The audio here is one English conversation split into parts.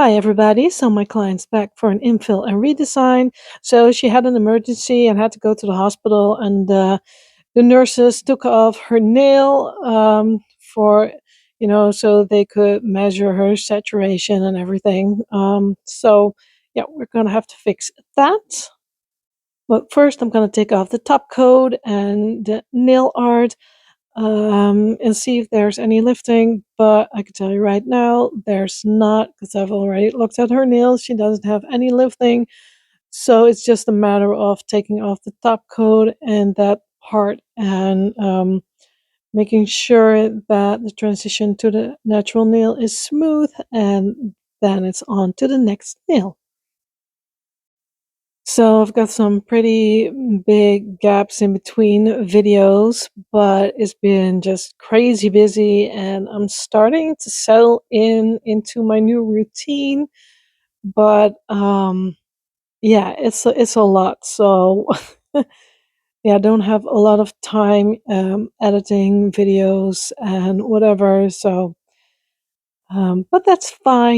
Hi everybody. So my client's back for an infill and redesign. So she had an emergency and had to go to the hospital, and the nurses took off her nail for so they could measure her saturation and everything. So yeah, we're gonna have to fix that. But first, I'm gonna take off the top coat and the nail art and see if there's any lifting. But I can tell you right now, there's not, because I've already looked at her nails. She doesn't have any lifting. So it's just a matter of taking off the top coat and that part, and making sure that the transition to the natural nail is smooth, and then it's on to the next nail. So I've got some pretty big gaps in between videos, but it's been just crazy busy, and I'm starting to settle into my new routine. But yeah, it's a lot. So yeah, I don't have a lot of time editing videos and whatever. So but that's fine,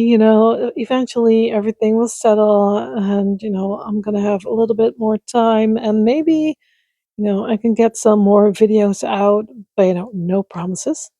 eventually everything will settle, and I'm gonna have a little bit more time, and maybe I can get some more videos out, but no promises.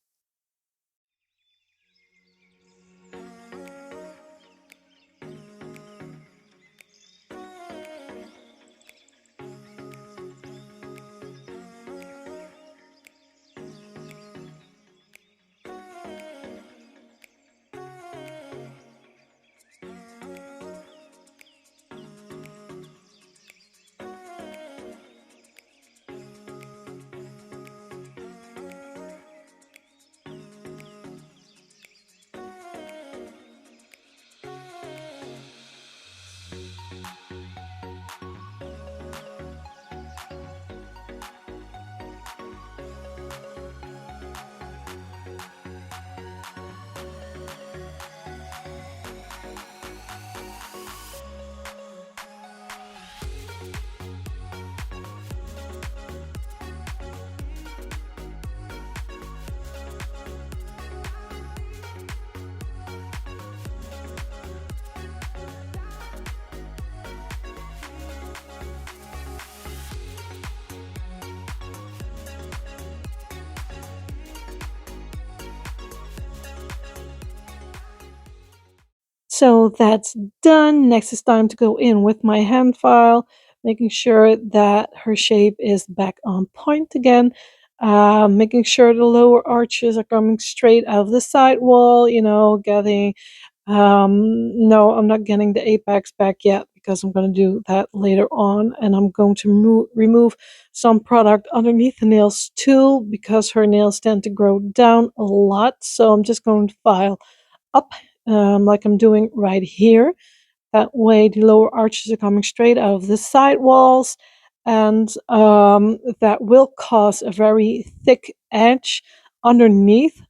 So that's done. Next is time to go in with my hand file, making sure that her shape is back on point again. Making sure the lower arches are coming straight out of the side wall, getting no, I'm not getting the apex back yet, because I'm going to do that later on, and I'm going to remove some product underneath the nails too, because her nails tend to grow down a lot. So I'm just going to file up, like I'm doing right here. That way the lower arches are coming straight out of the side walls, and that will cause a very thick edge underneath.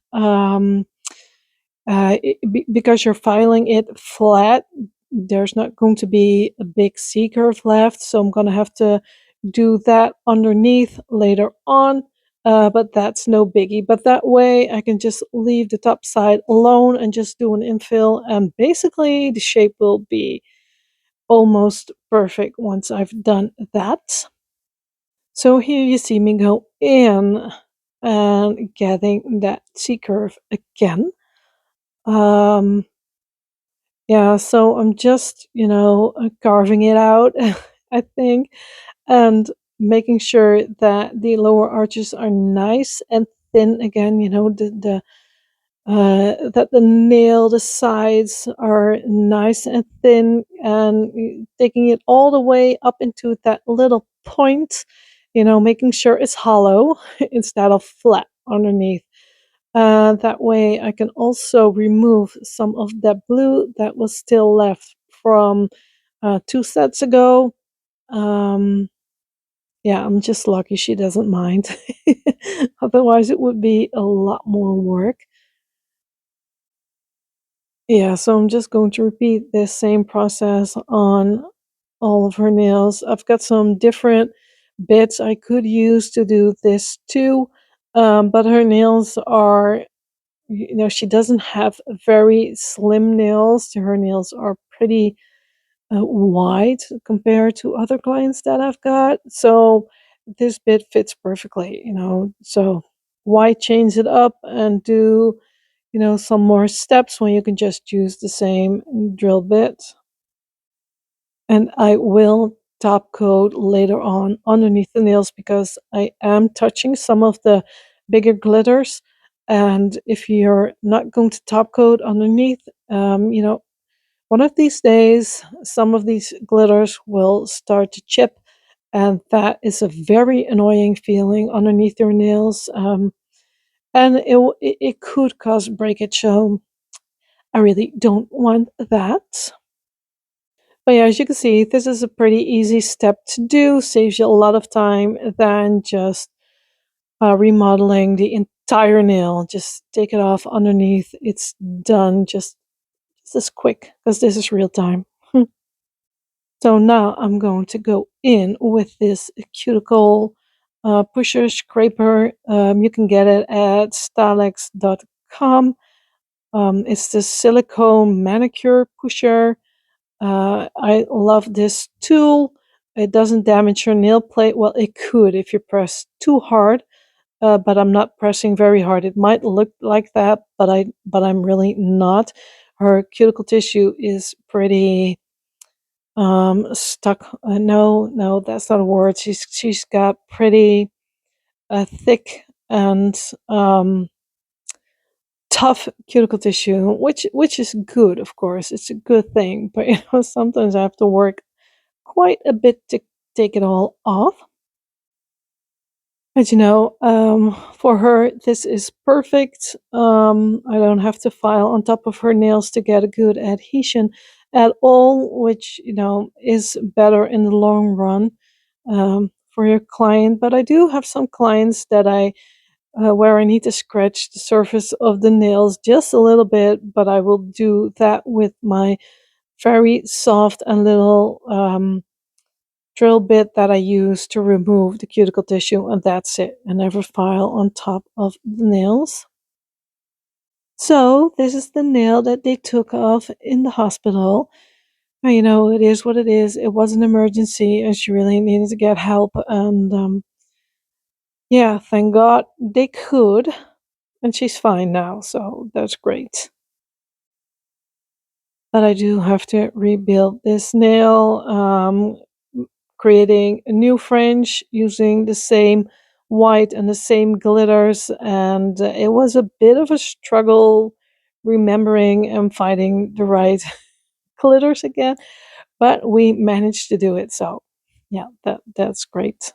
Because you're filing it flat, there's not going to be a big C curve left, so I'm going to have to do that underneath later on. But that's no biggie. But that way I can just leave the top side alone and just do an infill, and basically the shape will be almost perfect once I've done that. So here you see me go in and getting that C curve again. Um, Yeah, so I'm just, carving it out, I think, and making sure that the lower arches are nice and thin again, that the nail, the sides are nice and thin, and taking it all the way up into that little point, making sure it's hollow instead of flat underneath. That way I can also remove some of that blue that was still left from 2 sets ago. Um, yeah, I'm just lucky she doesn't mind. Otherwise, it would be a lot more work. Yeah, so I'm just going to repeat this same process on all of her nails. I've got some different bits I could use to do this too, but her nails are she doesn't have very slim nails. Her nails are pretty wide compared to other clients that I've got. So this bit fits perfectly. So why change it up and do, some more steps when you can just use the same drill bit? And I will top coat later on underneath the nails because I am touching some of the bigger glitters. And if you're not going to top coat underneath, one of these days, some of these glitters will start to chip, and that is a very annoying feeling underneath your nails. And it could cause breakage. So I really don't want that. But yeah, as you can see, this is a pretty easy step to do. Saves you a lot of time than just remodeling the entire nail. Just take it off underneath. It's done. Just this quick because this is real time. So now I'm going to go in with this cuticle pusher scraper. You can get it at stylex.com. It's the silicone manicure pusher. I love this tool. It doesn't damage your nail plate. Well, it could if you press too hard, but I'm not pressing very hard. It might look like that, but I'm really not. Her cuticle tissue is pretty stuck. No, that's not a word. She's got pretty thick and tough cuticle tissue, which is good, of course. It's a good thing, but sometimes I have to work quite a bit to take it all off. But for her, this is perfect. I don't have to file on top of her nails to get a good adhesion at all, which, is better in the long run for your client. But I do have some clients that where I need to scratch the surface of the nails just a little bit, but I will do that with my very soft and little drill bit that I use to remove the cuticle tissue, and that's it. I never file on top of the nails. So this is the nail that they took off in the hospital. And, it is what it is. It was an emergency, and she really needed to get help. And yeah, thank God they could, and she's fine now. So that's great. But I do have to rebuild this nail. Creating a new fringe using the same white and the same glitters, and it was a bit of a struggle remembering and finding the right glitters again, but we managed to do it. So yeah, that's great.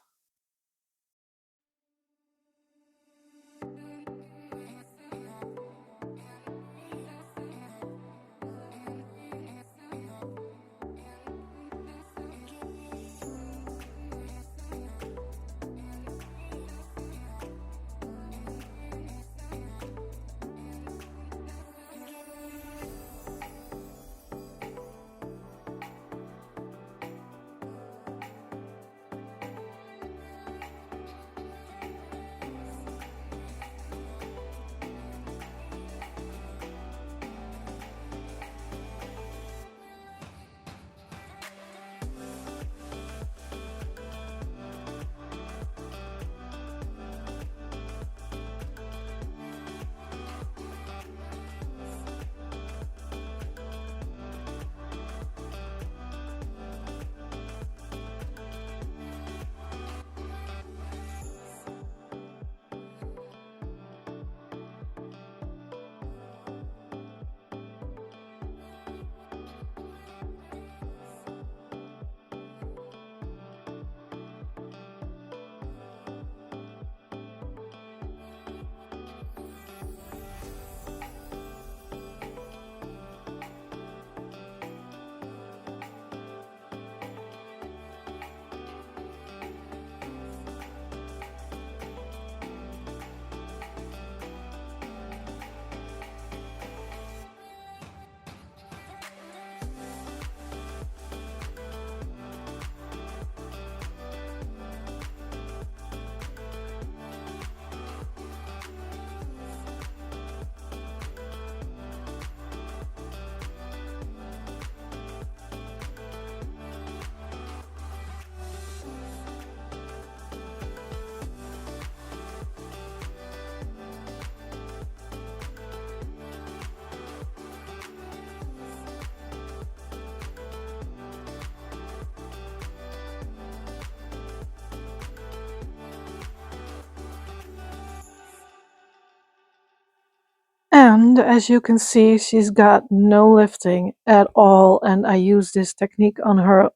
And as you can see, she's got no lifting at all. And I use this technique on her,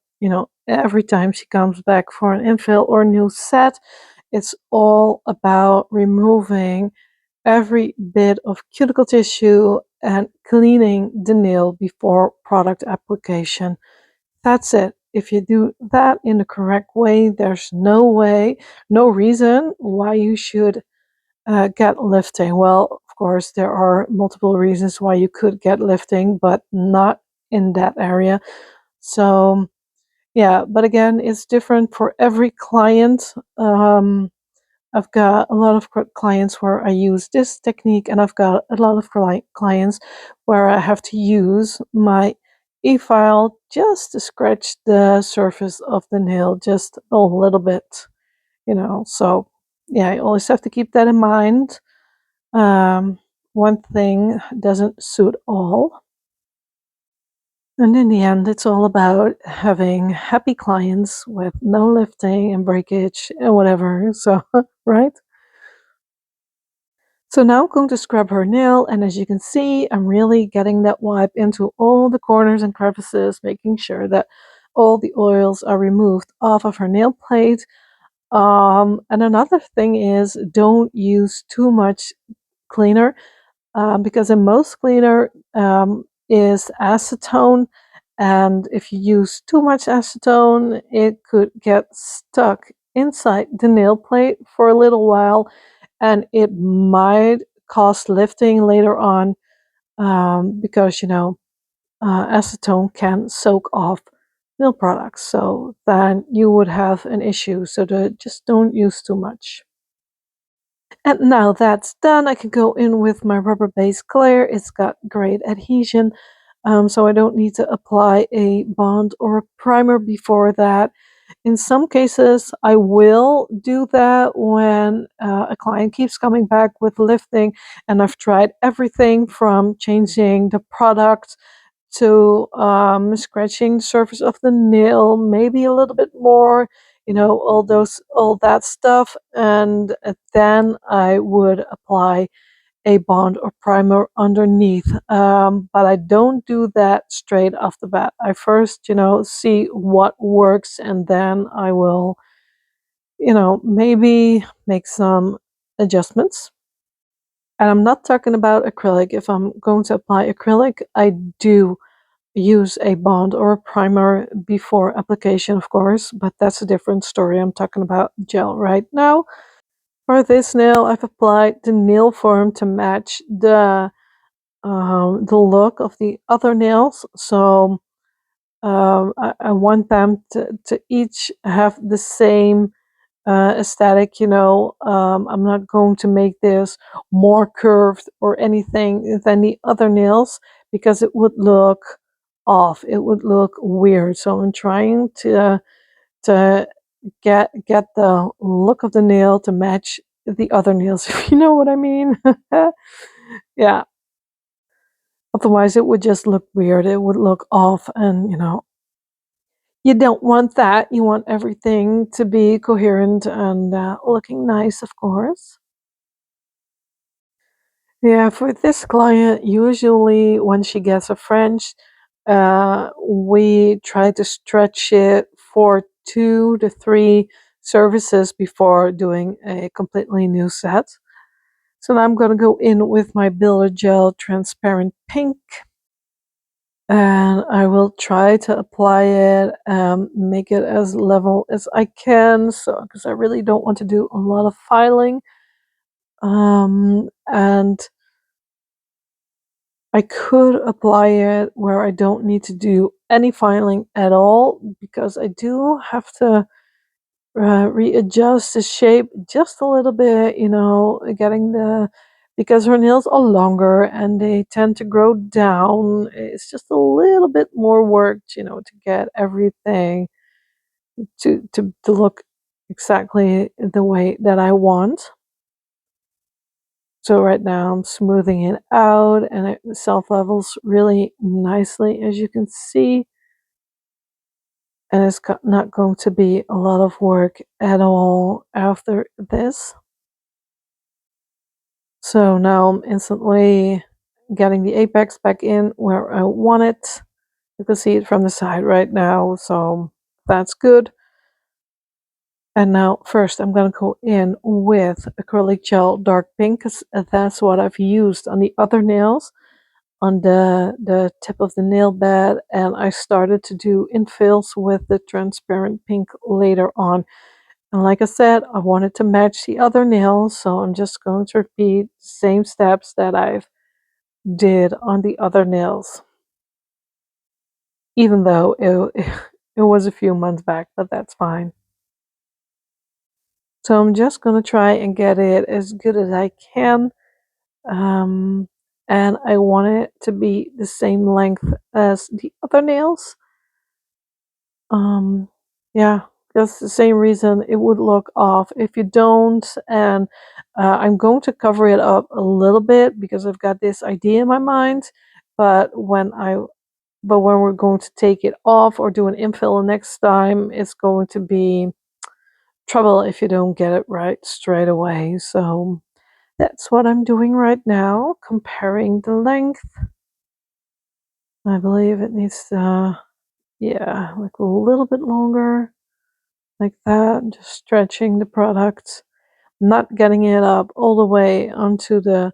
every time she comes back for an infill or new set. It's all about removing every bit of cuticle tissue and cleaning the nail before product application. That's it. If you do that in the correct way, there's no reason why you should get lifting. Well, of course, there are multiple reasons why you could get lifting, but not in that area. So, yeah, but again, it's different for every client. I've got a lot of clients where I use this technique, and I've got a lot of clients where I have to use my e-file just to scratch the surface of the nail just a little bit. So, yeah, you always have to keep that in mind. Um, One thing doesn't suit all. And in the end, it's all about having happy clients with no lifting and breakage and whatever. So, right? So now I'm going to scrub her nail, and as you can see, I'm really getting that wipe into all the corners and crevices, making sure that all the oils are removed off of her nail plate. And another thing is, don't use too much cleaner, because in most cleaner is acetone, and if you use too much acetone, it could get stuck inside the nail plate for a little while, and it might cause lifting later on, because acetone can soak off nail products, so then you would have an issue. So just don't use too much. And now that's done, I can go in with my rubber base clear. It's got great adhesion, so I don't need to apply a bond or a primer before that. In some cases, I will do that when a client keeps coming back with lifting, and I've tried everything from changing the product to scratching the surface of the nail, maybe a little bit more, all that stuff, and then I would apply a bond or primer underneath. But I don't do that straight off the bat. I first, see what works, and then I will, maybe make some adjustments. And I'm not talking about acrylic. If I'm going to apply acrylic, I do use a bond or a primer before application, of course, but that's a different story. I'm talking about gel right now. For this nail, I've applied the nail form to match the look of the other nails. So I want them to each have the same aesthetic. I'm not going to make this more curved or anything than the other nails, because it would look off. It would look weird. So I'm trying to get the look of the nail to match the other nails, if you know what I mean. Yeah. Otherwise, it would just look weird. It would look off, and you don't want that. You want everything to be coherent and looking nice, of course. Yeah, for this client, usually when she gets a French, we try to stretch it for 2 to 3 services before doing a completely new set. So now I'm going to go in with my Builder Gel Transparent Pink, and I will try to apply it, make it as level as I can, so because I really don't want to do a lot of filing. And I could apply it where I don't need to do any filing at all, because I do have to readjust the shape just a little bit, because her nails are longer and they tend to grow down. It's just a little bit more work, to get everything to look exactly the way that I want. So right now I'm smoothing it out, and it self levels really nicely, as you can see. And it's not going to be a lot of work at all after this. So now I'm instantly getting the apex back in where I want it. You can see it from the side right now, so that's good. And now first I'm going to go in with acrylic gel dark pink, because that's what I've used on the other nails, on the tip of the nail bed, and I started to do infills with the transparent pink later on. And like I said, I wanted to match the other nails, so I'm just going to repeat the same steps that I've did on the other nails, even though it was a few months back, but that's fine. So I'm just gonna try and get it as good as I can. Um, and I want it to be the same length as the other nails. Um, yeah, that's the same reason it would look off if you don't. And I'm going to cover it up a little bit because I've got this idea in my mind. But when we're going to take it off or do an infill next time, it's going to be trouble if you don't get it right straight away. So that's what I'm doing right now, comparing the length. I believe it needs yeah, like a little bit longer, like that. Just stretching the product, not getting it up all the way onto the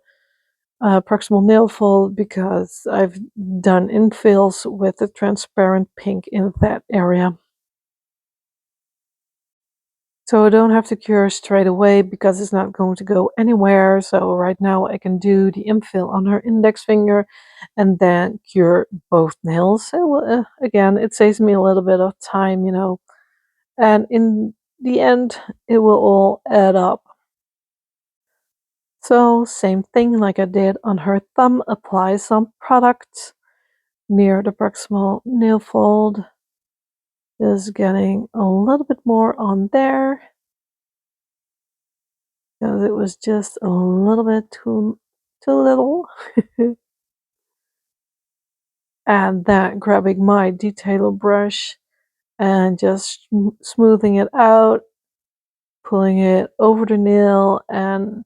proximal nail fold, because I've done infills with the transparent pink in that area. So I don't have to cure straight away because it's not going to go anywhere. So right now I can do the infill on her index finger and then cure both nails. So again, it saves me a little bit of time, and in the end, it will all add up. So same thing like I did on her thumb, apply some product near the proximal nail fold. Just getting a little bit more on there, because it was just a little bit too little. And then grabbing my detailer brush and just smoothing it out, pulling it over the nail, and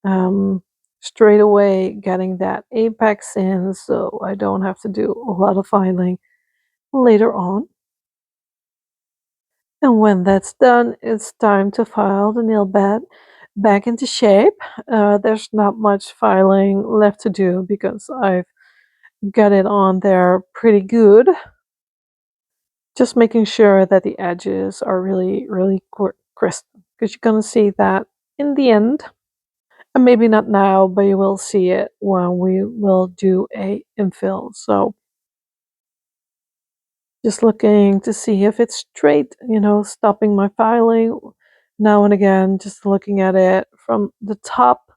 um, straight away getting that apex in so I don't have to do a lot of filing later on. And when that's done, it's time to file the nail bed back into shape. There's not much filing left to do because I've got it on there pretty good. Just making sure that the edges are really, really crisp, because you're going to see that in the end. And maybe not now, but you will see it when we will do a infill. So just looking to see if it's straight, stopping my filing now and again, just looking at it from the top.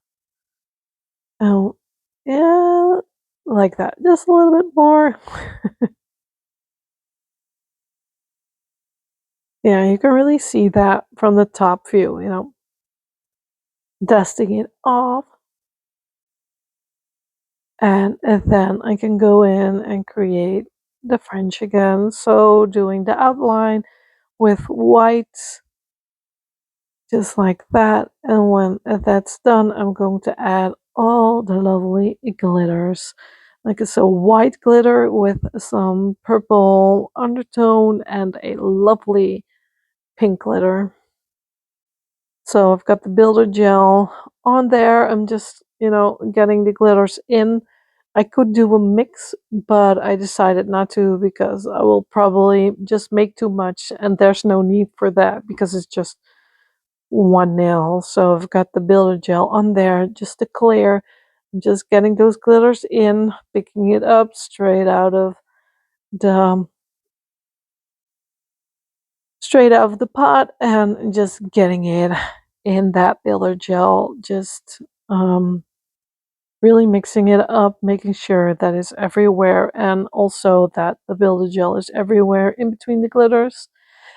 Oh, yeah, like that, just a little bit more. Yeah, you can really see that from the top view, dusting it off. And then I can go in and create the French again. So doing the outline with white, just like that. And when that's done, I'm going to add all the lovely glitters. Like it's a white glitter with some purple undertone and a lovely pink glitter. So I've got the builder gel on there. I'm just, getting the glitters in. I could do a mix, but I decided not to because I will probably just make too much, and there's no need for that because it's just one nail. So I've got the builder gel on there just to clear. I'm just getting those glitters in, picking it up the straight out of the pot, and just getting it in that builder gel, just really mixing it up, making sure that it's everywhere, and also that the builder gel is everywhere in between the glitters.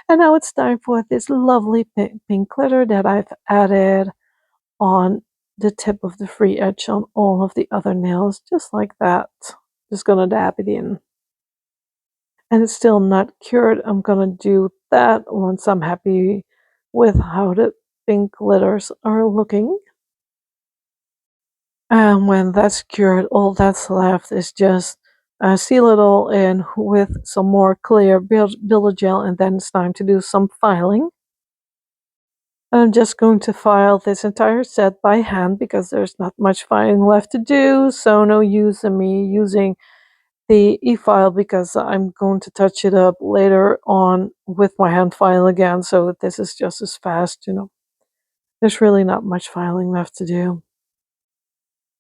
And now it's time for this lovely pink glitter that I've added on the tip of the free edge on all of the other nails, just like that. Just gonna dab it in. And it's still not cured. I'm gonna do that once I'm happy with how the pink glitters are looking. And when that's cured, all that's left is just seal it all in with some more clear builder gel, and then it's time to do some filing. I'm just going to file this entire set by hand because there's not much filing left to do, so no use in me using the e-file because I'm going to touch it up later on with my hand file again, so this is just as fast, There's really not much filing left to do.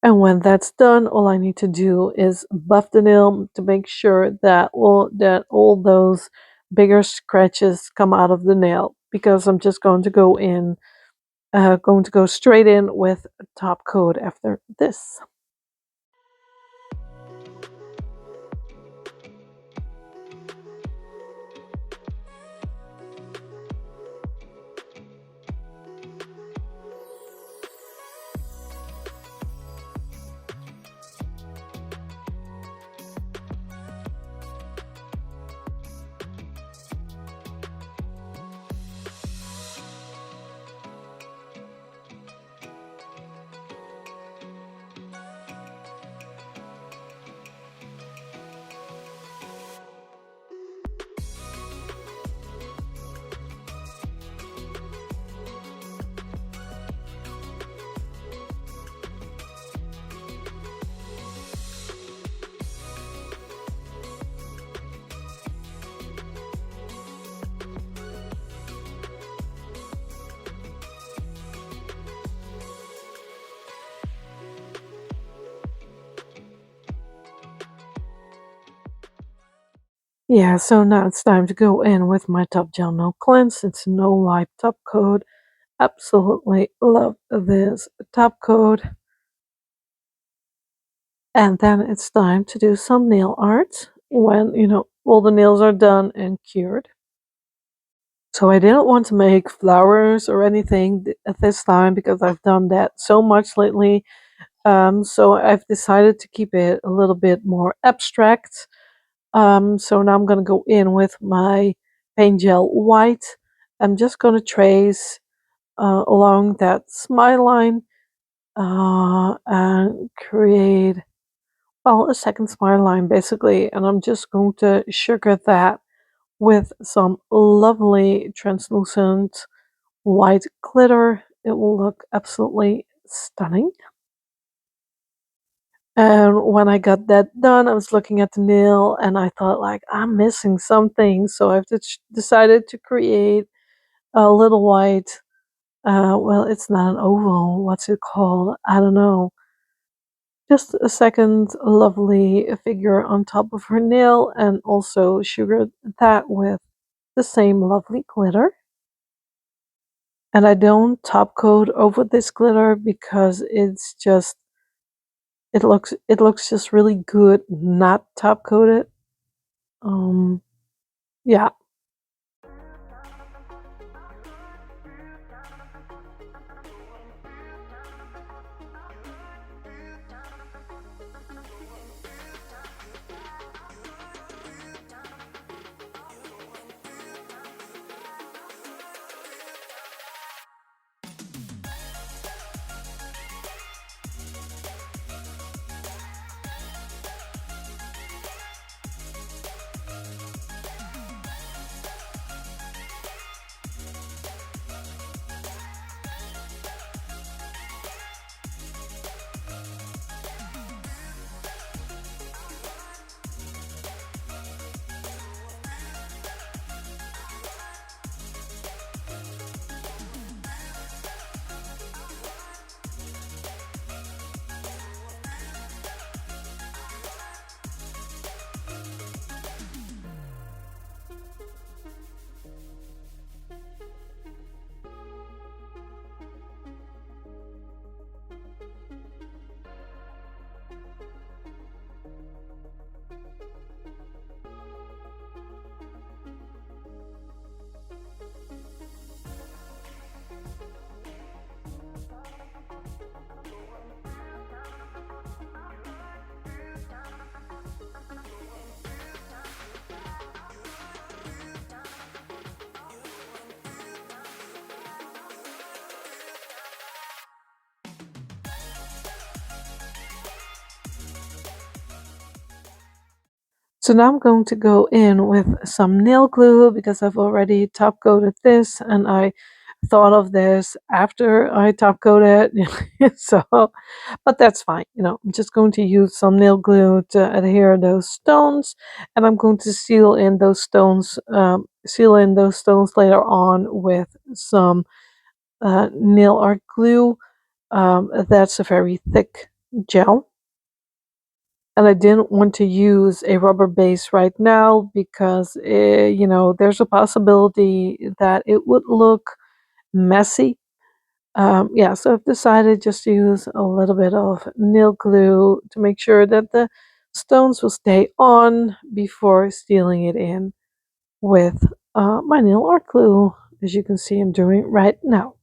And when that's done, all I need to do is buff the nail to make sure that all those bigger scratches come out of the nail, because I'm just going to go straight in with top coat after this. Yeah, so now it's time to go in with my top gel no cleanse. It's no wipe top coat. Absolutely love this top coat. And then it's time to do some nail art when, all the nails are done and cured. So I didn't want to make flowers or anything at this time because I've done that so much lately. So I've decided to keep it a little bit more abstract. So now I'm going to go in with my paint gel white. I'm just going to trace along that smile line and create, well, a second smile line basically. And I'm just going to sugar that with some lovely translucent white glitter. It will look absolutely stunning. And when I got that done, I was looking at the nail and I thought, like, I'm missing something. So I've decided to create a little white, well, it's not an oval. What's it called? I don't know. Just a second lovely figure on top of her nail, and also sugared that with the same lovely glitter. And I don't top coat over this glitter because it looks just really good not top coated. Yeah. So now I'm going to go in with some nail glue because I've already top coated this, and I thought of this after I top coated. So, but that's fine. I'm just going to use some nail glue to adhere those stones, and I'm going to seal in those stones later on with some nail art glue. That's a very thick gel. And I didn't want to use a rubber base right now because, there's a possibility that it would look messy. Yeah, so I've decided just to use a little bit of nail glue to make sure that the stones will stay on before sealing it in with my nail art glue, as you can see I'm doing right now.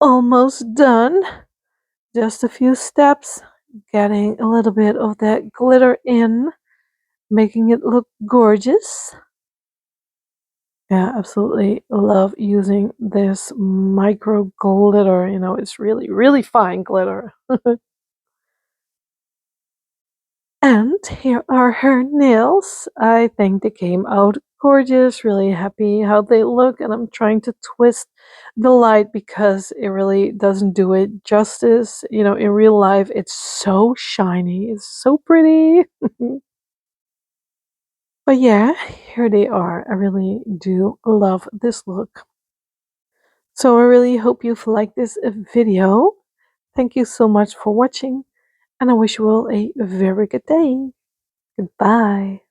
Almost done. Just a few steps, getting a little bit of that glitter in, making it look gorgeous. Yeah, absolutely love using this micro glitter. It's really, really fine glitter. And here are her nails. I think they came out gorgeous, really happy how they look. And I'm trying to twist the light because it really doesn't do it justice. In real life, it's so shiny, it's so pretty. But yeah, here they are. I really do love this look. So I really hope you've liked this video. Thank you so much for watching, and I wish you all a very good day. Goodbye.